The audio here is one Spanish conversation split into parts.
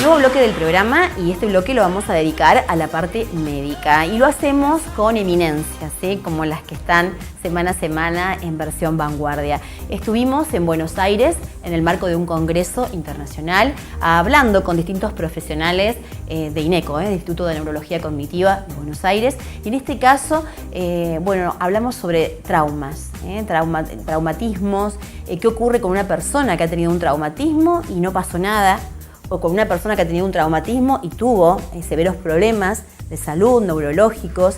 Nuevo bloque del programa, y este bloque lo vamos a dedicar a la parte médica, y lo hacemos con eminencias, ¿sí? Como las que están semana a semana en versión vanguardia. Estuvimos en Buenos Aires en el marco de un congreso internacional hablando con distintos profesionales de INECO, del Instituto de Neurología Cognitiva de Buenos Aires, y en este caso hablamos sobre traumas, traumatismos, qué ocurre con una persona que ha tenido un traumatismo y no pasó nada, o con una persona que ha tenido un traumatismo y tuvo severos problemas de salud, neurológicos,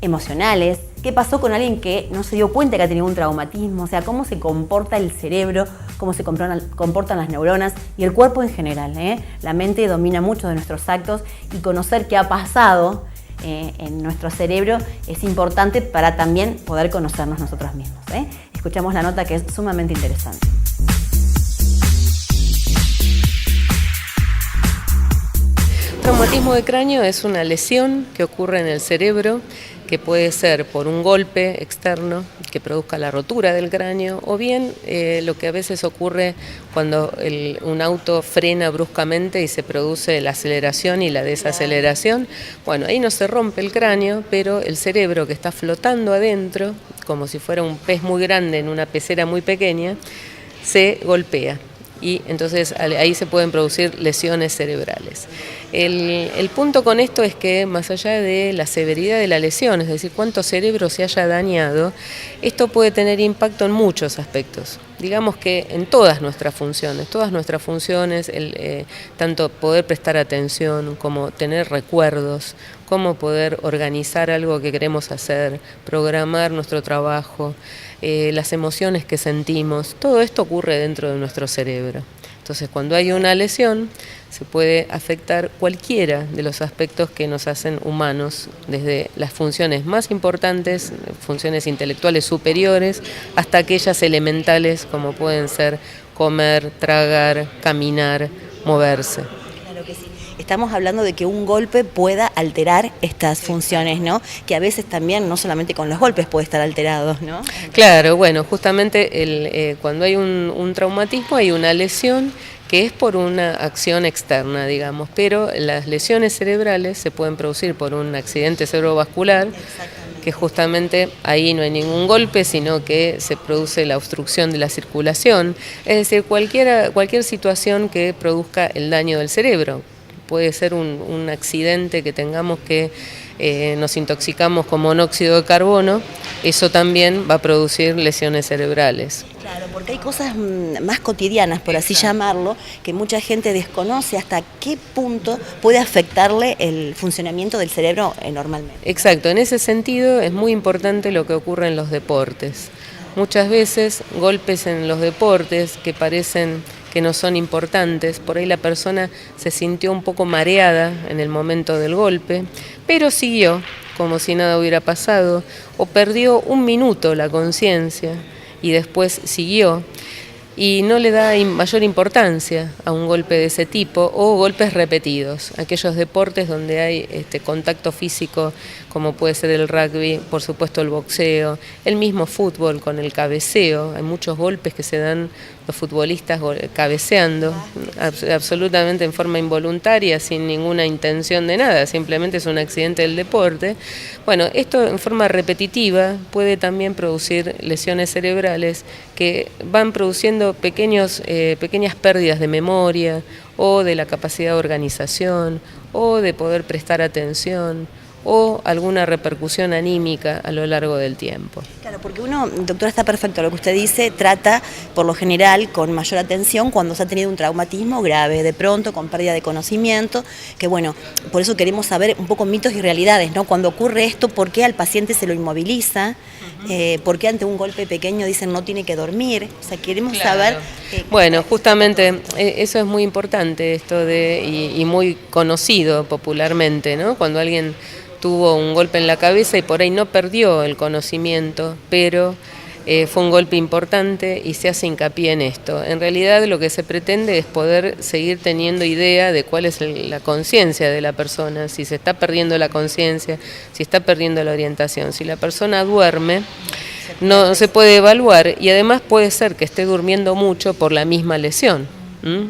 emocionales. ¿Qué pasó con alguien que no se dio cuenta que ha tenido un traumatismo? O sea, cómo se comporta el cerebro, cómo se comportan las neuronas y el cuerpo en general. La mente domina muchos de nuestros actos, y conocer qué ha pasado en nuestro cerebro es importante para también poder conocernos nosotros mismos. Escuchamos la nota, que es sumamente interesante. Traumatismo de cráneo es una lesión que ocurre en el cerebro, que puede ser por un golpe externo que produzca la rotura del cráneo, o bien lo que a veces ocurre cuando un auto frena bruscamente y se produce la aceleración y la desaceleración. Bueno, ahí no se rompe el cráneo, pero el cerebro, que está flotando adentro, como si fuera un pez muy grande en una pecera muy pequeña, se golpea. Y entonces ahí se pueden producir lesiones cerebrales. El punto con esto es que, más allá de la severidad de la lesión, es decir, cuánto cerebro se haya dañado, esto puede tener impacto en muchos aspectos. Digamos que en todas nuestras funciones, tanto poder prestar atención, como tener recuerdos, como poder organizar algo que queremos hacer, programar nuestro trabajo, las emociones que sentimos, todo esto ocurre dentro de nuestro cerebro. Entonces, cuando hay una lesión, se puede afectar cualquiera de los aspectos que nos hacen humanos, desde las funciones más importantes, funciones intelectuales superiores, hasta aquellas elementales como pueden ser comer, tragar, caminar, moverse. Claro que sí. Estamos hablando de que un golpe pueda alterar estas funciones, ¿no? Que a veces también, no solamente con los golpes, puede estar alterado, ¿no? Claro, bueno, justamente cuando hay un traumatismo, hay una lesión que es por una acción externa, digamos, pero las lesiones cerebrales se pueden producir por un accidente cerebrovascular, que justamente ahí no hay ningún golpe, sino que se produce la obstrucción de la circulación, es decir, cualquier situación que produzca el daño del cerebro. Puede ser un accidente que tengamos que nos intoxicamos con monóxido de carbono, eso también va a producir lesiones cerebrales. Claro, porque hay cosas más cotidianas, por así llamarlo, que mucha gente desconoce hasta qué punto puede afectarle el funcionamiento del cerebro normalmente. Exacto, en ese sentido es muy importante lo que ocurre en los deportes. Muchas veces golpes en los deportes que parecen que no son importantes, por ahí la persona se sintió un poco mareada en el momento del golpe, pero siguió como si nada hubiera pasado, o perdió un minuto la conciencia y después siguió, y no le da mayor importancia a un golpe de ese tipo, o golpes repetidos, aquellos deportes donde hay contacto físico, como puede ser el rugby, por supuesto el boxeo, el mismo fútbol con el cabeceo, hay muchos golpes que se dan los futbolistas cabeceando, absolutamente en forma involuntaria, sin ninguna intención de nada, simplemente es un accidente del deporte. Bueno, esto en forma repetitiva puede también producir lesiones cerebrales que van produciendo pequeñas pérdidas de memoria, o de la capacidad de organización, o de poder prestar atención, o alguna repercusión anímica a lo largo del tiempo. Claro, porque uno, doctora, está perfecto lo que usted dice, trata por lo general con mayor atención cuando se ha tenido un traumatismo grave, de pronto con pérdida de conocimiento, que bueno, por eso queremos saber un poco mitos y realidades, ¿no? Cuando ocurre esto, ¿por qué al paciente se lo inmoviliza? ¿Por qué ante un golpe pequeño dicen no tiene que dormir? O sea, queremos saber... Bueno, justamente eso es muy importante, esto y muy conocido popularmente, ¿no? Cuando alguien tuvo un golpe en la cabeza y por ahí no perdió el conocimiento, pero fue un golpe importante y se hace hincapié en esto. En realidad lo que se pretende es poder seguir teniendo idea de cuál es la conciencia de la persona, si se está perdiendo la conciencia, si está perdiendo la orientación. Si la persona duerme, no se puede evaluar, y además puede ser que esté durmiendo mucho por la misma lesión,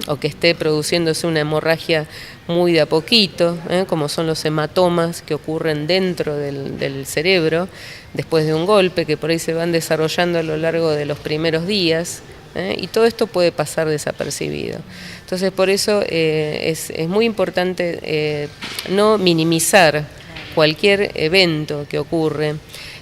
o que esté produciéndose una hemorragia muy de a poquito, como son los hematomas que ocurren dentro del cerebro después de un golpe, que por ahí se van desarrollando a lo largo de los primeros días, y todo esto puede pasar desapercibido. Entonces, por eso es muy importante no minimizar cualquier evento que ocurre.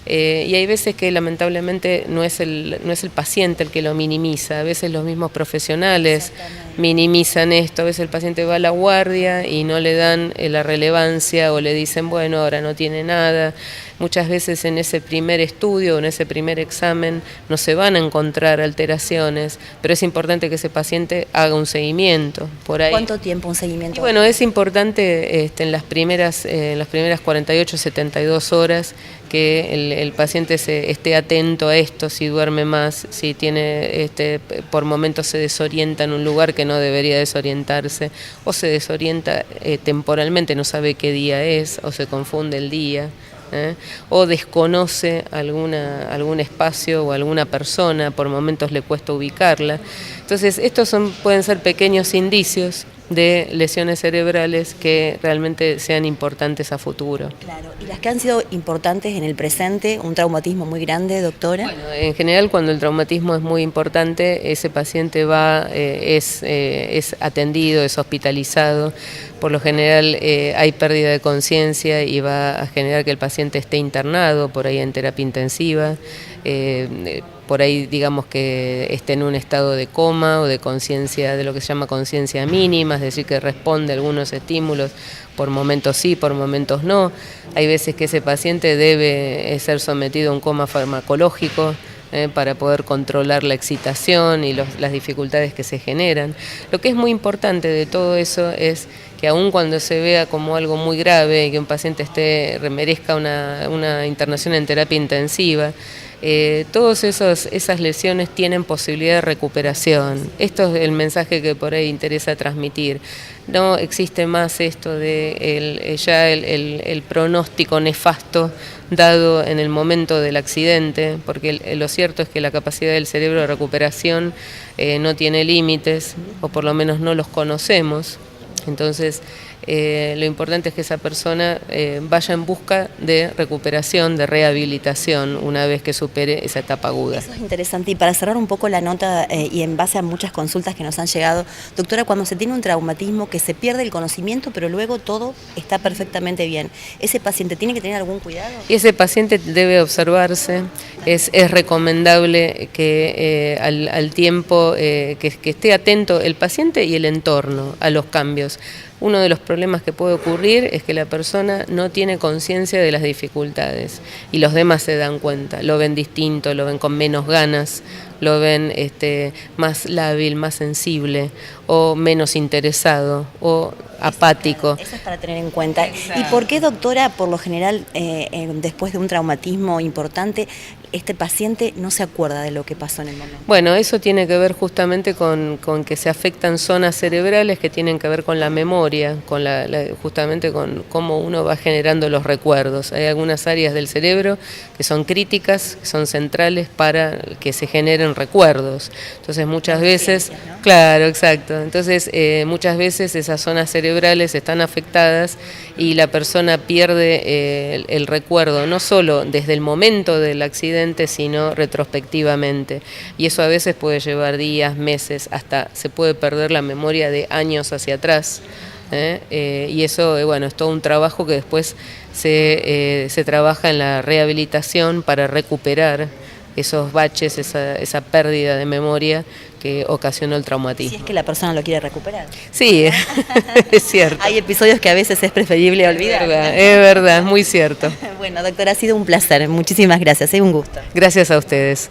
Y hay veces que lamentablemente no es el paciente el que lo minimiza, a veces los mismos profesionales minimizan esto, a veces el paciente va a la guardia y no le dan la relevancia o le dicen, bueno, ahora no tiene nada. Muchas veces en ese primer estudio, en ese primer examen, no se van a encontrar alteraciones, pero es importante que ese paciente haga un seguimiento. Por ahí. ¿Cuánto tiempo un seguimiento? Y bueno, es importante en las primeras 48, 72 horas que el paciente esté atento a esto, si duerme más, si tiene por momentos se desorienta en un lugar que no debería desorientarse, o se desorienta temporalmente, no sabe qué día es, o se confunde el día. O desconoce algún espacio o alguna persona, por momentos le cuesta ubicarla. Entonces, estos pueden ser pequeños indicios de lesiones cerebrales que realmente sean importantes a futuro. Claro, y las que han sido importantes en el presente, un traumatismo muy grande, doctora. Bueno, en general, cuando el traumatismo es muy importante, ese paciente es atendido, es hospitalizado. Por lo general hay pérdida de conciencia y va a generar que el paciente esté internado, por ahí en terapia intensiva. Por ahí digamos que esté en un estado de coma o de conciencia, de lo que se llama conciencia mínima, es decir, que responde a algunos estímulos, por momentos sí, por momentos no. Hay veces que ese paciente debe ser sometido a un coma farmacológico para poder controlar la excitación y las dificultades que se generan. Lo que es muy importante de todo eso es que aun cuando se vea como algo muy grave y que un paciente merezca una internación en terapia intensiva, todas esas lesiones tienen posibilidad de recuperación. Esto es el mensaje que por ahí interesa transmitir. No existe más esto de el pronóstico nefasto dado en el momento del accidente, porque lo cierto es que la capacidad del cerebro de recuperación no tiene límites, o por lo menos no los conocemos. Entonces, lo importante es que esa persona vaya en busca de recuperación, de rehabilitación, una vez que supere esa etapa aguda. Eso es interesante. Y para cerrar un poco la nota, y en base a muchas consultas que nos han llegado, doctora, cuando se tiene un traumatismo que se pierde el conocimiento, pero luego todo está perfectamente bien, ¿ese paciente tiene que tener algún cuidado? Y ese paciente debe observarse. Es recomendable que al tiempo que esté atento el paciente y el entorno a los cambios. Uno de los problemas que puede ocurrir es que la persona no tiene conciencia de las dificultades y los demás se dan cuenta, lo ven distinto, lo ven con menos ganas, lo ven más lábil, más sensible o menos interesado o apático. Eso es para tener en cuenta. Exacto. ¿Y por qué, doctora, por lo general, después de un traumatismo importante, este paciente no se acuerda de lo que pasó en el momento? Bueno, eso tiene que ver justamente con que se afectan zonas cerebrales que tienen que ver con la memoria, justamente con cómo uno va generando los recuerdos. Hay algunas áreas del cerebro que son críticas, que son centrales para que se generen recuerdos. Entonces muchas veces, ¿no? Claro, exacto. Entonces muchas veces esas zonas cerebrales están afectadas y la persona pierde el recuerdo, no solo desde el momento del accidente, sino retrospectivamente. Y eso a veces puede llevar días, meses, hasta se puede perder la memoria de años hacia atrás. Y eso, bueno, es todo un trabajo que después se trabaja en la rehabilitación para recuperar esos baches, esa pérdida de memoria que ocasionó el traumatismo. Si es que la persona lo quiere recuperar. Sí, es cierto. Hay episodios que a veces es preferible olvidar. Es verdad, es muy cierto. Bueno, doctora, ha sido un placer. Muchísimas gracias, un gusto. Gracias a ustedes.